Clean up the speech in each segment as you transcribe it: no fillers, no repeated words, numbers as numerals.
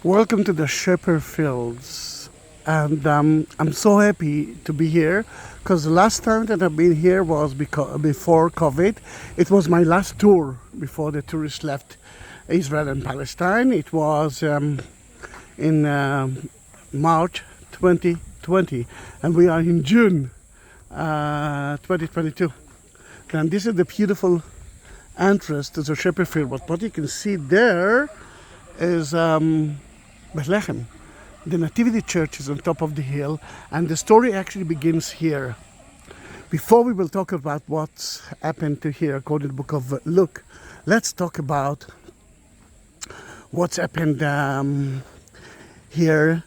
Welcome to the Shepherd Fields, and I'm so happy to be here because the last time that I've been here was before COVID. It was my last tour before the tourists left Israel and Palestine. It was in March 2020, and we are in June 2022. And this is the beautiful entrance to the Shepherd Field. But what you can see there is Bethlehem. The Nativity Church is on top of the hill, and the story actually begins here. Before we will talk about what's happened to here according to the book of Luke, let's talk about what's happened here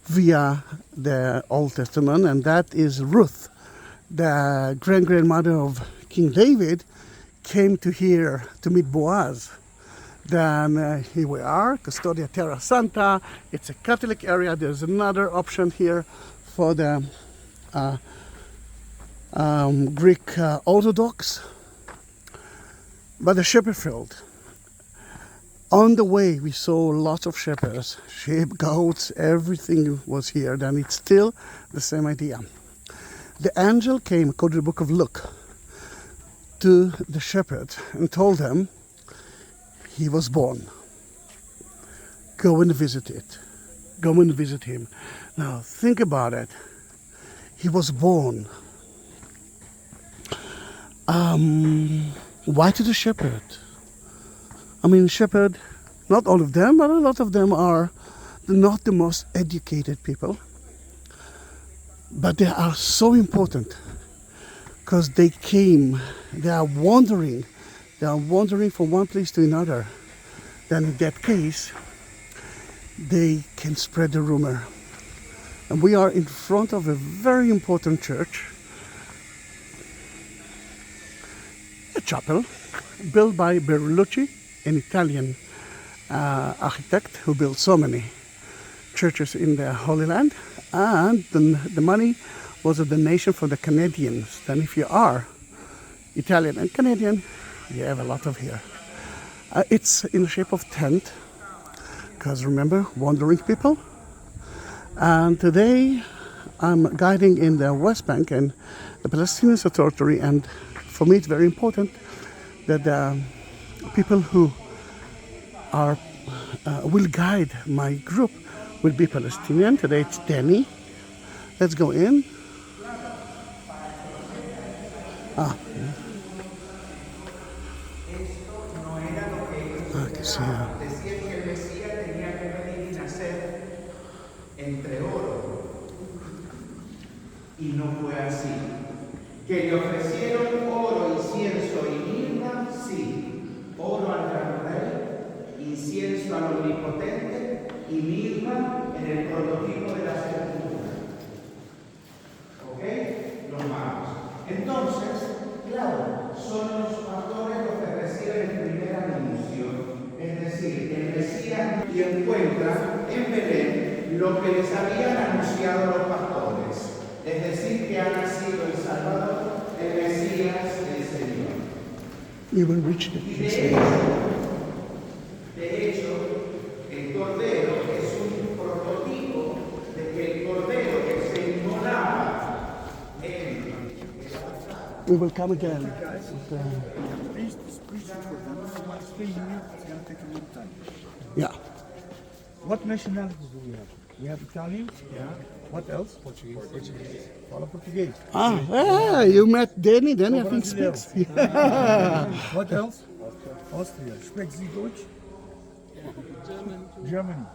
via the Old Testament, and that is Ruth, the grandmother of King David, came to here to meet Boaz. Then here we are, Custodia Terra Santa. It's a Catholic area. There's another option here for the Greek Orthodox. But the shepherd field. On the way, we saw lots of shepherds, sheep, goats, everything was here. Then it's still the same idea. The angel came, according to the book of Luke, to the shepherds and told them, he was born. Go and visit it. Go and visit him. Now think about it. He was born. Why to the shepherd? I mean, shepherd, not all of them, but a lot of them are not the most educated people. But they are so important because they came, they are wandering from one place to another. Then in that case, they can spread the rumor. And we are in front of a very important church, a chapel built by Bertolucci, an Italian architect who built so many churches in the Holy Land. And the money was a donation from the Canadians. Then if you are Italian and Canadian, you have a lot of here. It's in the shape of tent, because remember, wandering people. And today I'm guiding in the West Bank and the Palestinian territory, and for me it's very important that the people who are will guide my group will be Palestinian. Today it's Danny. Let's go in. Decía que el Mesías tenía que venir y nacer entre oro, y no fue así. Que le ofrecieron oro, incienso y mirra, sí, oro al gran rey, incienso al omnipotente y mirra en el prototipo de la sepultura. ¿Ok? Los magos. Entonces, claro, son los pastores los que reciben el primer anuncio. Es decir, el Mesías y encuentra en Belén lo que les habían anunciado los pastores. Es decir, que ha nacido el Salvador, el Mesías, el Señor. You will reach the de hecho, el Cordero es un prototipo de que el Cordero que se inmolaba en el altar. We will come again. Yeah. What nationalities do we have? We have Italians. Yeah. What else? Portuguese. Fala português. Yeah, you met Danny. Danny, I think, speaks. What else? Austria. Spreekt Sie Deutsch? Germany.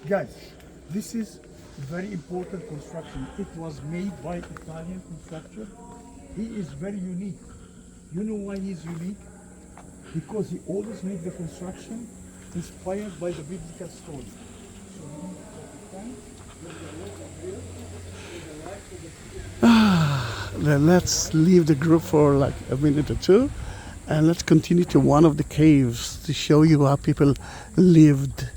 Guys, this is a very important construction. It was made by Italian constructor. He is very unique. You know why he's unique? Because he always made the construction inspired by the biblical story. Then let's leave the group for like a minute or two, and let's continue to one of the caves to show you how people lived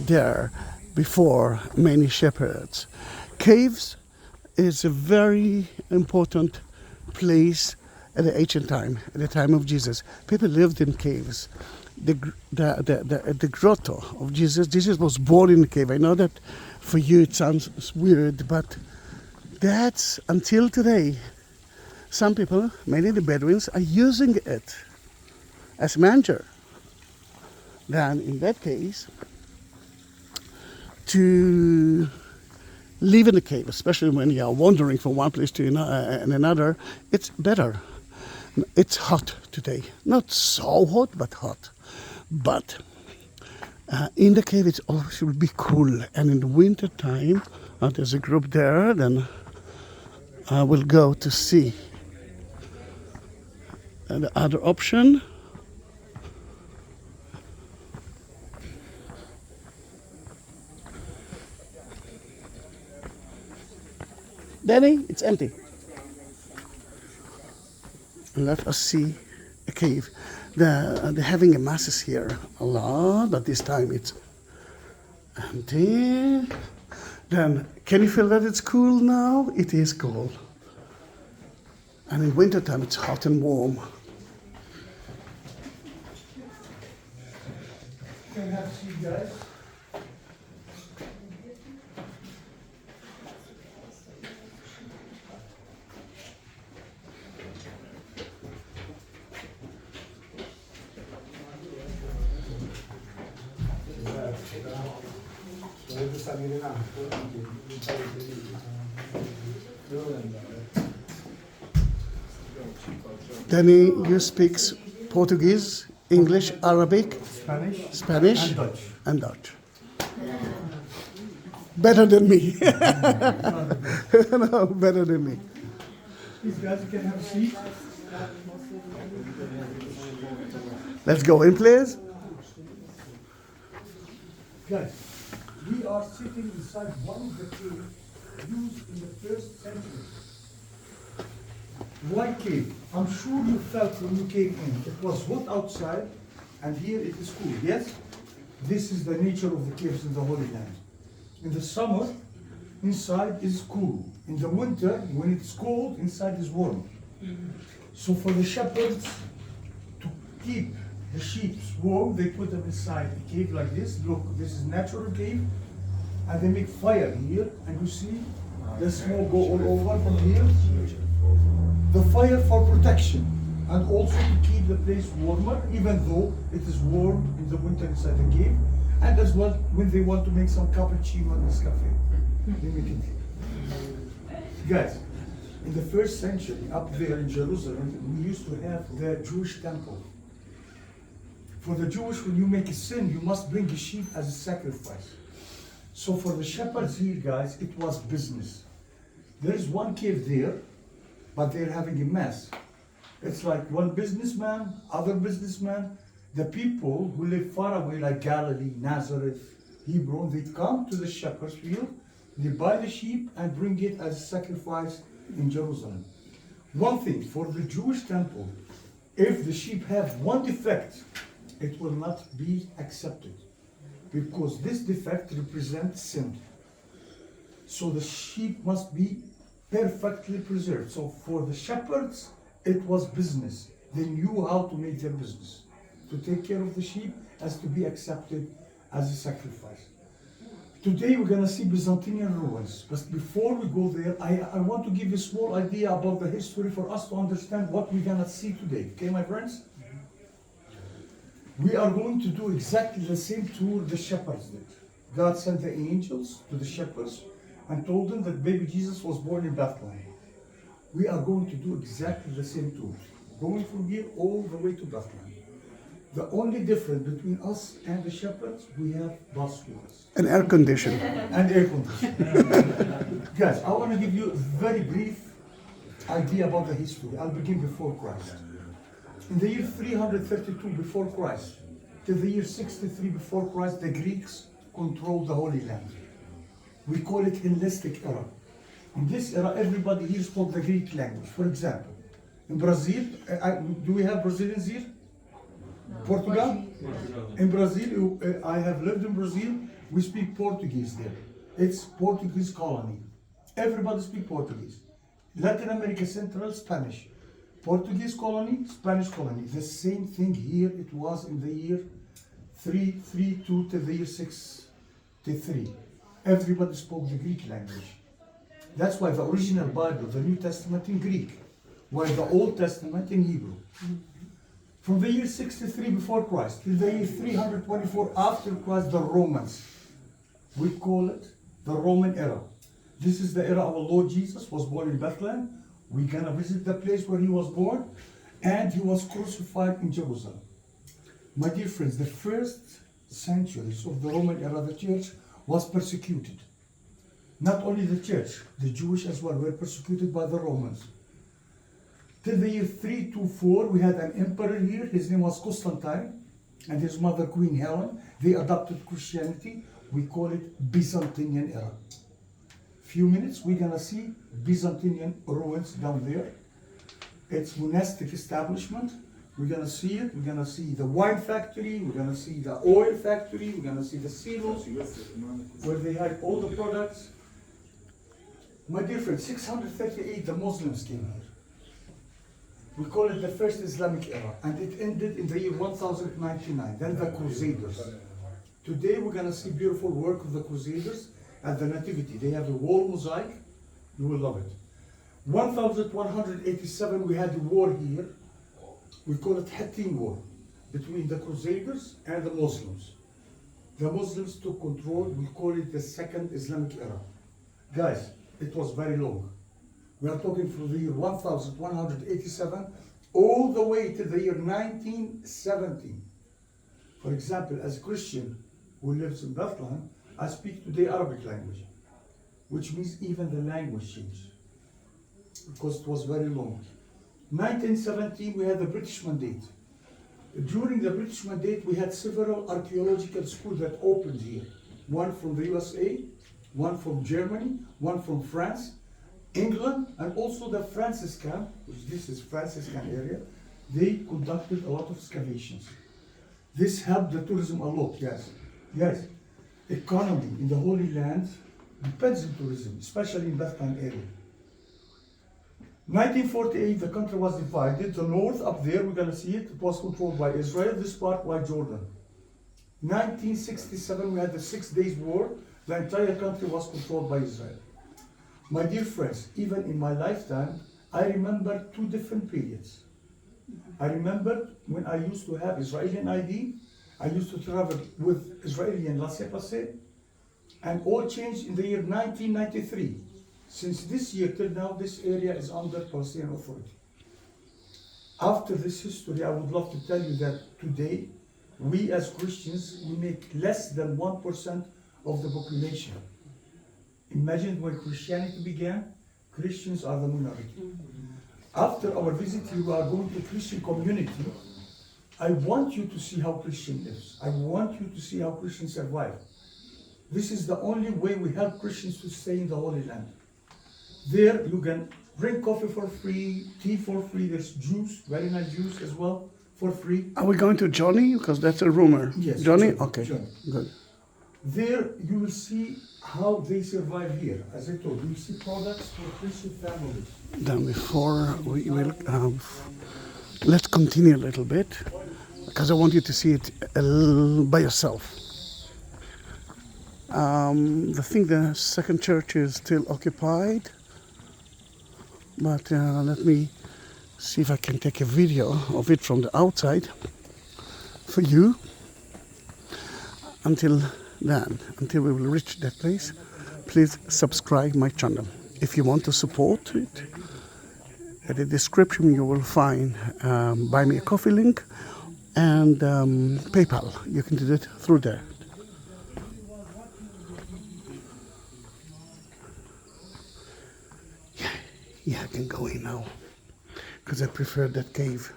there before many shepherds. Caves is a very important place at the ancient time, at the time of Jesus. People lived in caves. the grotto of Jesus. Jesus was born in a cave. I know that for you it sounds weird, but that's until today. Some people, mainly the Bedouins, are using it as manger. Then, in that case, to live in a cave, especially when you are wandering from one place to another, it's better. It's hot today. Not so hot, but hot. But in the cave, it always will be cool. And in the winter time, there's a group there, then I will go to see. And the other option, Danny, it's empty. Let us see a cave. They're having a masses here a lot, but this time it's empty. Then, can you feel that it's cool now? It is cool. And in wintertime, it's hot and warm. Can have a seat, guys. Danny, you speak Portuguese, English, Arabic, Spanish, and Dutch. Better than me. No, better than me. These guys can have a seat. Let's go in, please. Guys, we are sitting inside one of the caves used in the first century. Why cave? I'm sure you felt when you came in. It was hot outside, and here it is cool. Yes? This is the nature of the caves in the Holy Land. In the summer, inside is cool. In the winter, when it's cold, inside is warm. So for the shepherds to keep the sheep warm, they put them inside a cave like this. Look, this is natural cave, and they make fire here, and you see the smoke go all over from here. The fire for protection, and also to keep the place warmer, even though it is warm in the winter inside the cave, and as well when they want to make some cappuccino in this cafe. They make it. Guys, in the first century, up there in Jerusalem, we used to have the Jewish temple. For the Jewish, when you make a sin, you must bring a sheep as a sacrifice. So for the shepherds here, guys, it was business. There is one cave there, but they're having a mess. It's like one businessman, other businessman, the people who live far away, like Galilee, Nazareth, Hebron, they come to the shepherd's field, they buy the sheep and bring it as a sacrifice in Jerusalem. One thing, for the Jewish temple, if the sheep have one defect, it will not be accepted, because this defect represents sin. So the sheep must be perfectly preserved. So for the shepherds, it was business. They knew how to make their business, to take care of the sheep as to be accepted as a sacrifice. Today we're going to see Byzantine ruins, but before we go there, I want to give you a small idea about the history for us to understand what we're going to see today. Okay, my friends? We are going to do exactly the same tour the shepherds did. God sent the angels to the shepherds and told them that baby Jesus was born in Bethlehem. We are going to do exactly the same tour, going from here all the way to Bethlehem. The only difference between us and the shepherds, we have bus tours. And air condition. And air conditioning. Guys, I want to give you a very brief idea about the history. I'll begin before Christ. In the year 332 before Christ, to the year 63 before Christ, the Greeks controlled the Holy Land. We call it Hellenistic era. In this era, everybody here spoke the Greek language. For example, in Brazil, do we have Brazilians here? No. Portugal? In Brazil, I have lived in Brazil, we speak Portuguese there. It's Portuguese colony. Everybody speaks Portuguese. Latin America Central, Spanish. Portuguese colony, Spanish colony. The same thing here. It was in the year 332 to the year 63. Everybody spoke the Greek language. That's why the original Bible, the New Testament in Greek, while the Old Testament in Hebrew. From the year 63 before Christ till the year 324 after Christ, the Romans. We call it the Roman era. This is the era our Lord Jesus was born in Bethlehem. We're gonna visit the place where he was born, and he was crucified in Jerusalem. My dear friends, the first centuries of the Roman era, the church was persecuted. Not only the church, the Jewish as well were persecuted by the Romans. Till the year 324, we had an emperor here. His name was Constantine, and his mother Queen Helen. They adopted Christianity. We call it Byzantine era. Few minutes, we're gonna see Byzantine ruins down there. It's monastic establishment. We're gonna see it. We're gonna see the wine factory. We're gonna see the oil factory. We're gonna see the silos where they hide all the products. My dear friend, 638, the Muslims came here. We call it the first Islamic era, and it ended in the year 1099. Then the Crusaders. Today we're gonna see beautiful work of the Crusaders at the Nativity. They have a wall mosaic. You will love it. 1187, we had a war here. We call it Hattin War between the Crusaders and the Muslims. The Muslims took control. We call it the second Islamic era. Guys, it was very long. We are talking from the year 1187 all the way to the year 1970. For example, as a Christian who lives in Bethlehem, I speak today Arabic language, which means even the language changed because it was very long. 1917, we had the British Mandate. During the British Mandate, we had several archaeological schools that opened here. One from the USA, one from Germany, one from France, England, and also the Franciscan, which this is Franciscan area. They conducted a lot of excavations. This helped the tourism a lot, yes. Yes, economy in the Holy Land depends on tourism, especially in Bethlehem area. 1948, the country was divided. The north up there, we're gonna see it, it was controlled by Israel, this part by Jordan. 1967, we had the 6 Days War. The entire country was controlled by Israel. My dear friends, even in my lifetime, I remember 2 different periods. I remember when I used to have Israeli ID, I used to travel with Israeli and laissez-passer, and all changed in the year 1993. Since this year till now, this area is under Palestinian Authority. After this history, I would love to tell you that today, we as Christians, we make less than 1% of the population. Imagine when Christianity began, Christians are the minority. After our visit here, we are going to Christian community. I want you to see how Christian lives. I want you to see how Christians survive. This is the only way we help Christians to stay in the Holy Land. There you can drink coffee for free, tea for free, there's juice, very nice juice as well, for free. Are we going to Johnny? Because that's a rumor. Yes. Johnny? Johnny, Okay, Johnny. good. There you will see how they survive here. As I told you, you see products for Christian families. Then before we will, let's continue a little bit, because I want you to see it by yourself. The second church is still occupied, but let me see if I can take a video of it from the outside for you. Until we will reach that place, please subscribe my channel. If you want to support it, at the description you will find Buy Me a Coffee link and PayPal. You can do it through there. Yeah, I can go in now, because I prefer that cave.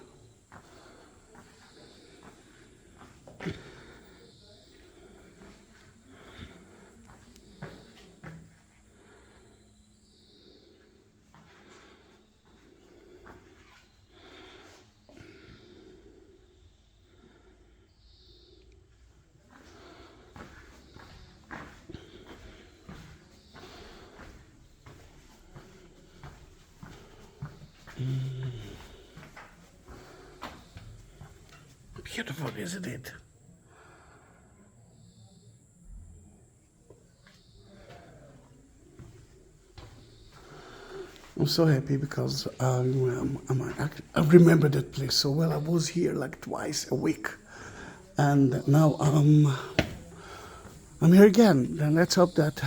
Beautiful, isn't it? I'm so happy because I remember that place so well. I was here like twice a week, and now I'm here again. And let's hope that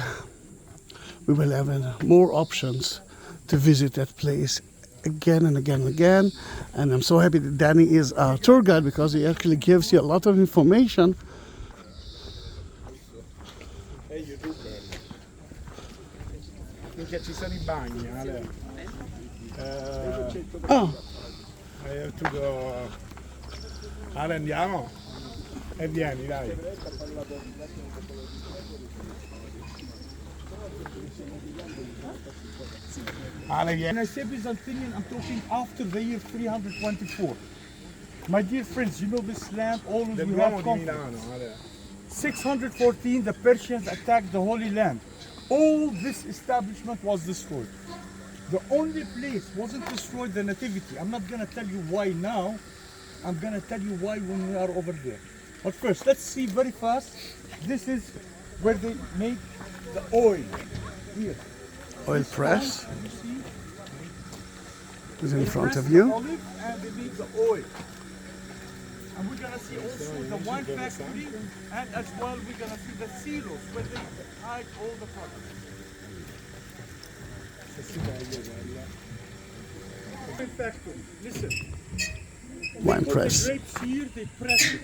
we will have more options to visit that place again and again and again. And I'm so happy that Danny is our tour guide because he actually gives you a lot of information. Minchia, ci sono I bagni, Ale. Oh, Ale, andiamo? E vieni, dai. Ale, vieni. When I say Byzantine, I'm talking after the year 324. My dear friends, you know this land always we have conflict. 614, the Persians attacked the Holy Land. All this establishment was destroyed. The only place wasn't destroyed, the Nativity. I'm not going to tell you why now. I'm going to tell you why when we are over there. But first, let's see very fast. This is where they make the oil. Here. oil This press oil, you see, is in they front press of the you. olive and they make the oil. And we're gonna see also the wine factory, and as well we're gonna see the silos where they hide all the products. Wine factory, listen. Wine Put press. the grapes here, they press it.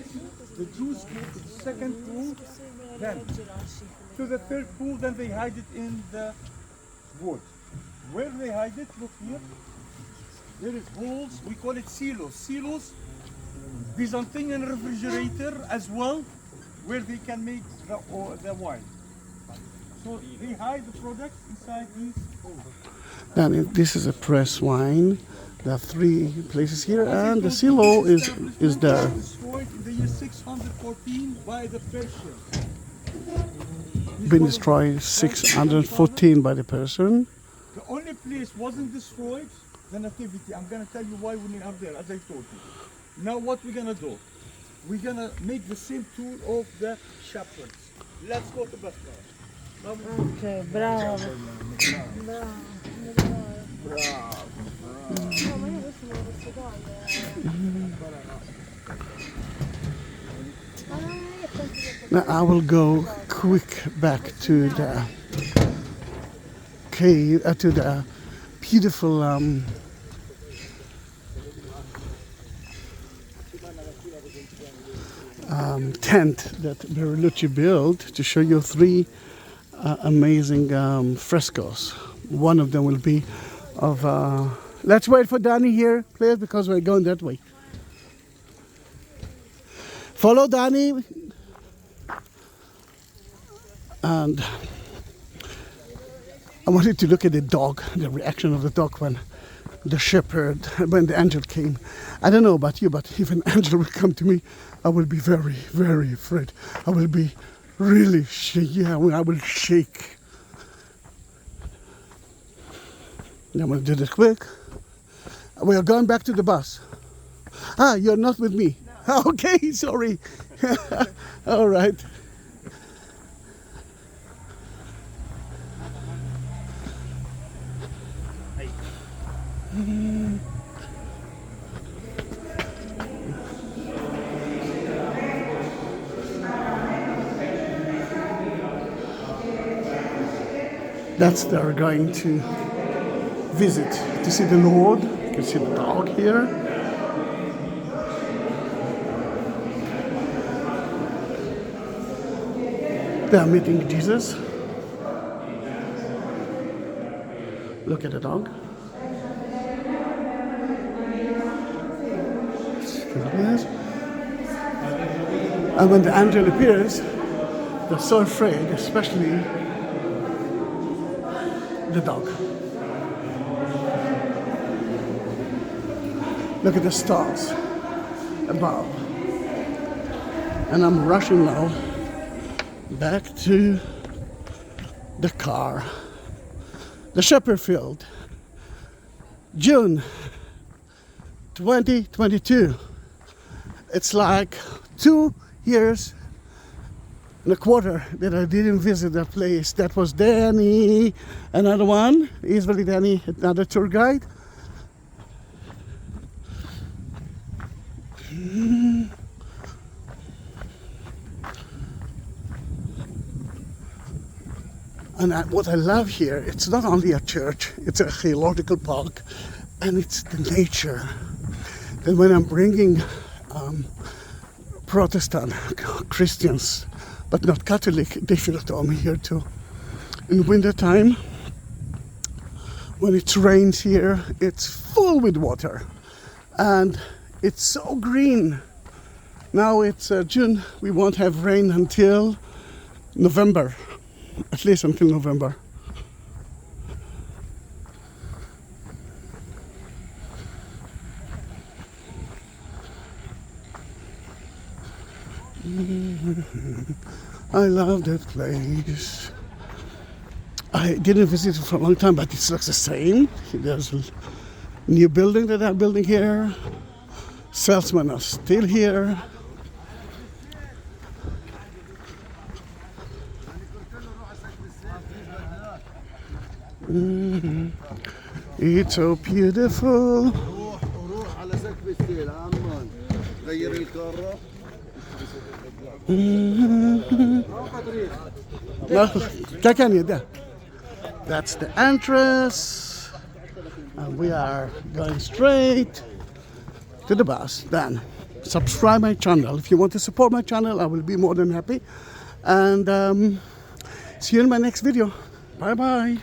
The juice goes to the second pool, then to the third pool, then they hide it in the wood. Where they hide it, look here. There is holes, we call it silos. Silos, Byzantine refrigerator as well, where they can make the wine. So they hide the product inside these holes. And this is a press wine. There are 3 places here, and the silo is there. Destroyed in the year 614 by the Persians. Been destroyed 614 by the person. The only place wasn't destroyed, the Nativity. I'm gonna tell you why when we're up there, as I told you. Now what we're gonna do? We're gonna make the same tour of the shepherds. Let's go to Bethlehem. Ok, bravo. Bravo. No, ma io adesso me lo posso togliere. Ma non è tanto. Now I will go quick back to the cave, to the beautiful tent that Bertolucci built to show you 3 amazing frescoes. One of them will be of. Let's wait for Danny here, please, because we're going that way. Follow Danny. And I wanted to look at the dog, the reaction of the dog when the shepherd, when the angel came. I don't know about you, but if an angel will come to me, I will be very, very afraid. I will be really I will shake. I'm going to do this quick. We are going back to the bus. Ah, you're not with me. No. Okay, sorry. All right. That's they're going to visit to see the Lord. You can see the dog here. They are meeting Jesus. Look at the dog. Yes. And when the angel appears, they're so afraid, especially the dog. Look at the stars above. And I'm rushing now back to the car. The Shepherd Field, June 2022. It's like 2 years and a quarter that I didn't visit that place. That was Danny, another one, Israeli Danny, another tour guide. And what I love here, it's not only a church, it's a theological park, and it's the nature. Then when I'm bringing Protestant Christians, but not Catholic, they feel at home here too. In wintertime, when it rains here, it's full with water, and it's so green. Now it's June, we won't have rain until November. At least until November. I love that place. I didn't visit it for a long time, but it looks the same. There's a new building that I'm building here. Salesmen are still here. It's so beautiful. That's the entrance, and we are going straight to the bus. Then subscribe my channel. If you want to support my channel, I will be more than happy. And see you in my next video. Bye bye.